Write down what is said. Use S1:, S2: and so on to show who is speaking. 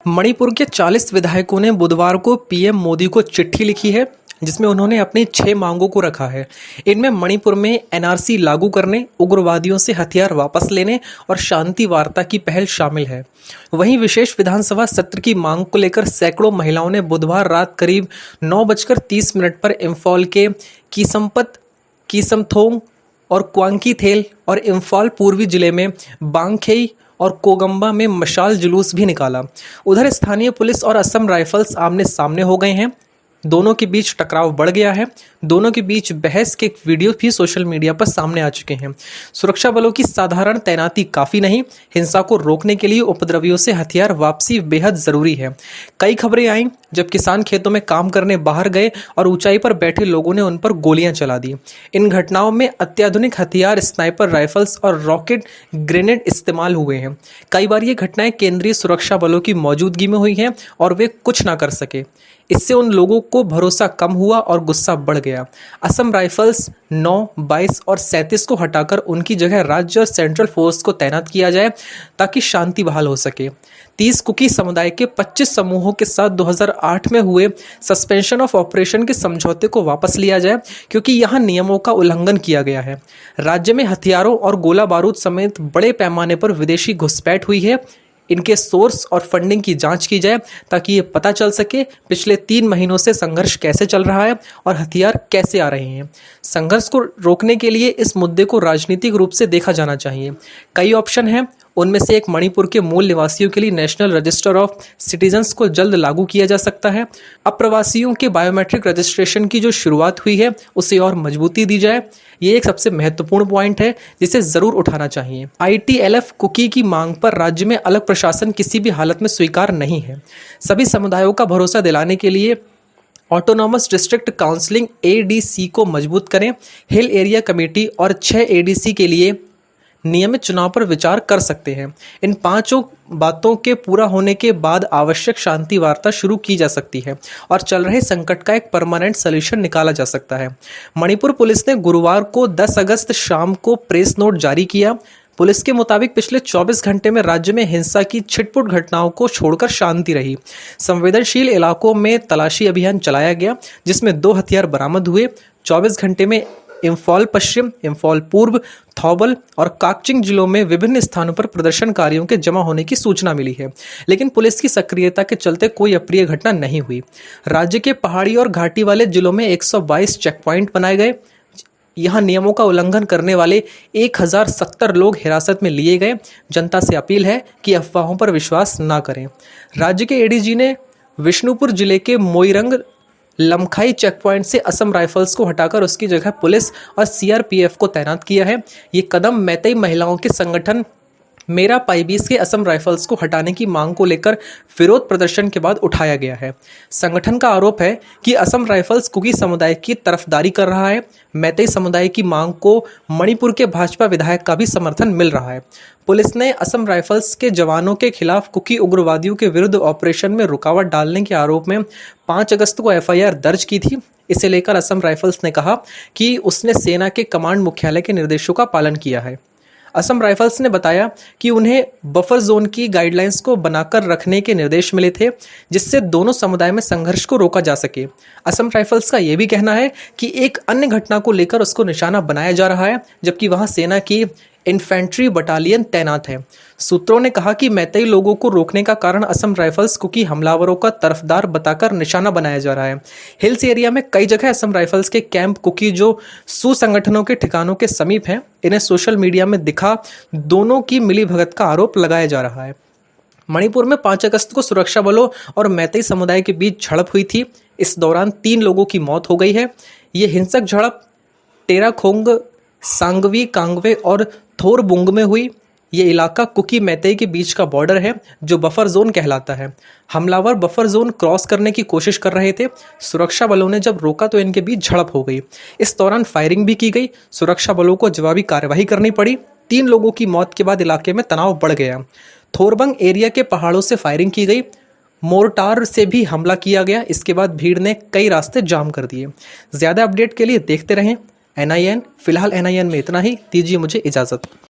S1: मणिपुर के 40 विधायकों ने बुधवार को पीएम मोदी को चिट्ठी लिखी है जिसमें उन्होंने अपनी 6 मांगों को रखा है। इनमें मणिपुर में एनआरसी लागू करने, उग्रवादियों से हथियार वापस लेने और शांति वार्ता की पहल शामिल है। वहीं विशेष विधानसभा सत्र की मांग को लेकर सैकड़ों महिलाओं ने बुधवार रात करीब 9:30 पर इम्फाल के कीसमपत, कीसमथोंग और क्वांकीथेल और इम्फाल पूर्वी जिले में बांगखेई और कोगंबा में मशाल जुलूस भी निकाला। उधर स्थानीय पुलिस और असम राइफल्स आमने सामने हो गए हैं। दोनों के बीच टकराव बढ़ गया है। दोनों के बीच बहस के वीडियो भी सोशल मीडिया पर सामने आ चुके हैं। सुरक्षा बलों की साधारण तैनाती काफ़ी नहीं, हिंसा को रोकने के लिए उपद्रवियों से हथियार वापसी बेहद ज़रूरी है। कई खबरें आईं जब किसान खेतों में काम करने बाहर गए और ऊंचाई पर बैठे लोगों ने उन पर गोलियां चला दी। इन घटनाओं में अत्याधुनिक हथियार, स्नाइपर राइफल्स और रॉकेट ग्रेनेड इस्तेमाल हुए हैं। कई बार ये घटनाएं केंद्रीय सुरक्षा बलों की मौजूदगी में हुई हैं और वे कुछ ना कर सके। इससे उन लोगों को भरोसा कम हुआ और गुस्सा बढ़ गया। असम राइफल्स 9, 22 और 37 को हटाकर उनकी जगह राज्य और सेंट्रल फोर्स को तैनात किया जाए ताकि शांति बहाल हो सके। 30 कुकी समुदाय के 25 समूहों के साथ 2008 में हुए सस्पेंशन ऑफ ऑपरेशन के समझौते को वापस लिया जाए क्योंकि यहाँ नियमों का उल्लंघन किया गया है। राज्य में हथियारों और गोला बारूद समेत बड़े पैमाने पर विदेशी घुसपैठ हुई है। इनके सोर्स और फंडिंग की जांच की जाए ताकि ये पता चल सके पिछले 3 महीनों से संघर्ष कैसे चल रहा है और हथियार कैसे आ रहे हैं। संघर्ष को रोकने के लिए इस मुद्दे को राजनीतिक रूप से देखा जाना चाहिए। कई ऑप्शन हैं, उनमें से एक मणिपुर के मूल निवासियों के लिए नेशनल रजिस्टर ऑफ सिटीजन्स को जल्द लागू किया जा सकता है। अप्रवासियों के बायोमेट्रिक रजिस्ट्रेशन की जो शुरुआत हुई है उसे और मजबूती दी जाए। ये एक सबसे महत्वपूर्ण पॉइंट है जिसे जरूर उठाना चाहिए। ITLF कुकी की मांग पर राज्य में अलग प्रशासन किसी भी हालत में स्वीकार नहीं है। सभी समुदायों का भरोसा दिलाने के लिए ऑटोनॉमस डिस्ट्रिक्ट काउंसिलिंग ADC को मजबूत करें। हिल एरिया कमेटी और 6 ADC के लिए नियमित चुनाव पर विचार कर सकते हैं। इन 5 बातों के पूरा होने के बाद आवश्यक शांति वार्ता शुरू की जा सकती है और चल रहे संकट का एक परमानेंट सॉल्यूशन निकाला जा सकता है। मणिपुर पुलिस ने गुरुवार को 10 अगस्त शाम को प्रेस नोट जारी किया। पुलिस के मुताबिक पिछले 24 घंटे में राज्य में हिंसा की छिटपुट घटनाओं को छोड़कर शांति रही। संवेदनशील इलाकों में तलाशी अभियान चलाया गया जिसमें 2 हथियार बरामद हुए। 24 घंटे में इम्फाल पश्चिम, इम्फाल पूर्व, थौबल और काकचिंग जिलों में विभिन्न स्थानों पर प्रदर्शनकारियों के जमा होने की सूचना मिली है, लेकिन पुलिस की सक्रियता के चलते कोई अप्रिय घटना नहीं हुई। राज्य के पहाड़ी और घाटी वाले जिलों में 122 चेक पॉइंट बनाए गए। यहाँ नियमों का उल्लंघन करने वाले 1070 लोग हिरासत में लिए गए। जनता से अपील है कि अफवाहों पर विश्वास न करें। राज्य के ADG ने विष्णुपुर जिले के मोइरंग लमखाई चेक पॉइंट से असम राइफल्स को हटाकर उसकी जगह पुलिस और CRPF को तैनात किया है। ये कदम मैतेई महिलाओं के संगठन मेरा पाइबीस के असम राइफल्स को हटाने की मांग को लेकर विरोध प्रदर्शन के बाद उठाया गया है। संगठन का आरोप है कि असम राइफल्स कुकी समुदाय की तरफदारी कर रहा है। मैतेई समुदाय की मांग को मणिपुर के भाजपा विधायक का भी समर्थन मिल रहा है। पुलिस ने असम राइफल्स के जवानों के खिलाफ कुकी उग्रवादियों के विरुद्ध ऑपरेशन में रुकावट डालने के आरोप में 5 अगस्त को FIR दर्ज की थी। इसे लेकर असम राइफल्स ने कहा कि उसने सेना के कमांड मुख्यालय के निर्देशों का पालन किया है। असम राइफल्स ने बताया कि उन्हें बफर जोन की गाइडलाइंस को बनाकर रखने के निर्देश मिले थे जिससे दोनों समुदाय में संघर्ष को रोका जा सके। असम राइफल्स का यह भी कहना है कि एक अन्य घटना को लेकर उसको निशाना बनाया जा रहा है जबकि वहां सेना की इन्फेंट्री बटालियन तैनात है। सूत्रों ने कहा कि मैतेई लोगों को रोकने का कारण असम राइफल्स कुकी हमलावरों का तरफदार बताकर निशाना बनाया जा रहा है। हिल्स एरिया में कई जगह असम राइफल्स के कैंप कुकी जो सुसंगठनों के ठिकानों के समीप हैं, इन्हें सोशल मीडिया में दिखा दोनों की मिलीभगत का आरोप लगाया जा रहा है। मणिपुर में 5 अगस्त को सुरक्षा बलों और मैतेई समुदाय के बीच झड़प हुई थी। इस दौरान 3 लोगों की मौत हो गई है। ये हिंसक झड़प टेराखोंग, सांगवी, कांगवे और थोरबुंग में हुई। ये इलाका कुकी मैतेई के बीच का बॉर्डर है जो बफर जोन कहलाता है। हमलावर बफर जोन क्रॉस करने की कोशिश कर रहे थे। सुरक्षा बलों ने जब रोका तो इनके बीच झड़प हो गई। इस दौरान फायरिंग भी की गई। सुरक्षा बलों को जवाबी कार्रवाई करनी पड़ी। 3 लोगों की मौत के बाद इलाके में तनाव बढ़ गया। थोरबंग एरिया के पहाड़ों से फायरिंग की गई। मोर्टार से भी हमला किया गया। इसके बाद भीड़ ने कई रास्ते जाम कर दिए। ज़्यादा अपडेट के लिए देखते रहें NIN। फिलहाल NIN में इतना ही। दीजिए मुझे इजाज़त।